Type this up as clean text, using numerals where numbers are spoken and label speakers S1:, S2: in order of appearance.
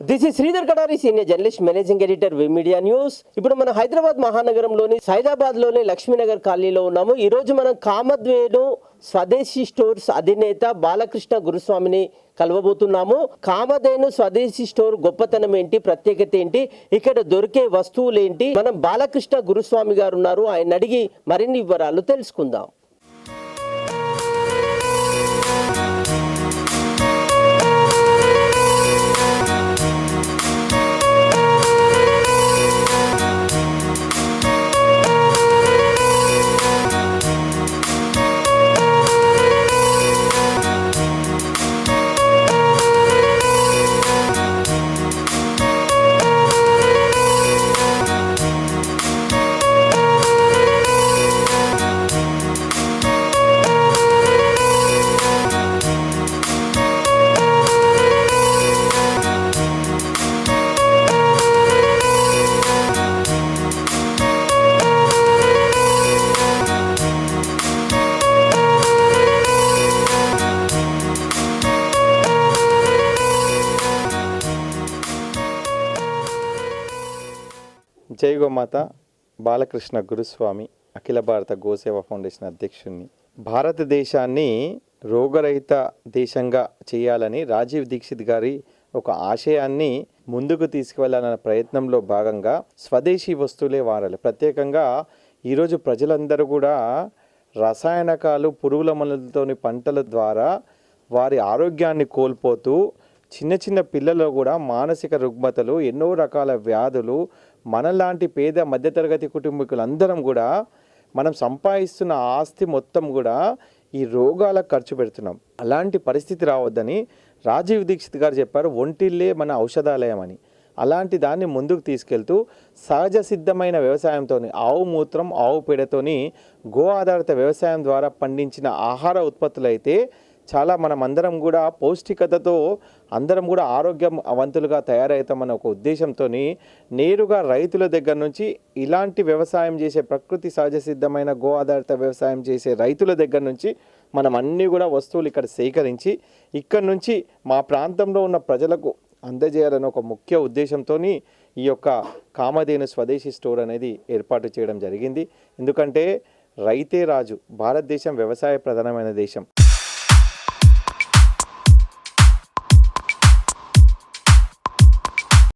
S1: This is Sridhar Kadari, senior journalist, managing editor, we media news. ఇప్పుడు మనం హైదరాబాద్ మహానగరంలోని సైదాబాద్లోని లక్ష్మీనగర్ కాలనీలో ఉన్నాము. ఈరోజు మనం కామధేను స్వదేశీ స్టోర్స్ అధినేత బాలకృష్ణ గురుస్వామిని కలవబోతున్నాము. కామధేను స్వదేశీ స్టోర్ గొప్పతనం ఏంటి, ప్రత్యేకత ఏంటి, ఇక్కడ దొరికే వస్తువులు ఏంటి, మనం బాలకృష్ణ గురుస్వామి గారు ఉన్నారు, ఆయన అడిగి మరిన్ని వివరాలు తెలుసుకుందాం.
S2: జై గోమాత. బాలకృష్ణ గురుస్వామి, అఖిల భారత గోసేవ ఫౌండేషన్ అధ్యక్షుడిని. భారతదేశాన్ని రోగరహిత దేశంగా చేయాలని రాజీవ్ దీక్షిత్ గారి ఒక ఆశయాన్ని ముందుకు తీసుకువెళ్ళాలన్న ప్రయత్నంలో భాగంగా స్వదేశీ వస్తువులే వాడాలి. ప్రత్యేకంగా ఈరోజు ప్రజలందరూ కూడా రసాయనకాలు, పురుగుల మందులతోని పంటల ద్వారా వారి ఆరోగ్యాన్ని కోల్పోతూ చిన్న చిన్న పిల్లల్లో కూడా మానసిక రుగ్మతలు, ఎన్నో రకాల వ్యాధులు, మనలాంటి పేద మధ్యతరగతి కుటుంబీకులందరం కూడా మనం సంపాదిస్తున్న ఆస్తి మొత్తం కూడా ఈ రోగాలకు ఖర్చు పెడుతున్నాం. అలాంటి పరిస్థితి రావద్దని రాజీవ్ దీక్షిత్ గారు చెప్పారు, ఒంటిల్లే మన ఔషధాలయం అని. అలాంటి దాన్ని ముందుకు తీసుకెళ్తూ సహజ సిద్ధమైన వ్యవసాయంతో, ఆవు మూత్రం, ఆవు పేడతోని, గో ఆధారిత వ్యవసాయం ద్వారా పండించిన ఆహార ఉత్పత్తులు అయితే చాలా మనం అందరం కూడా పౌష్టికతతో అందరం కూడా ఆరోగ్యవంతులుగా తయారవుతామన్న ఒక ఉద్దేశంతో నేరుగా రైతుల దగ్గర నుంచి ఇలాంటి వ్యవసాయం చేసే, ప్రకృతి సహజ సిద్ధమైన గో ఆధారిత వ్యవసాయం చేసే రైతుల దగ్గర నుంచి మనం అన్నీ కూడా వస్తువులు ఇక్కడ సేకరించి ఇక్కడ నుంచి మా ప్రాంతంలో ఉన్న ప్రజలకు అందజేయాలని ఒక ముఖ్య ఉద్దేశంతో ఈ యొక్క కామధేను స్వదేశీ స్టోర్ అనేది ఏర్పాటు చేయడం జరిగింది. ఎందుకంటే రైతే రాజు, భారతదేశం వ్యవసాయ ప్రధానమైన దేశం.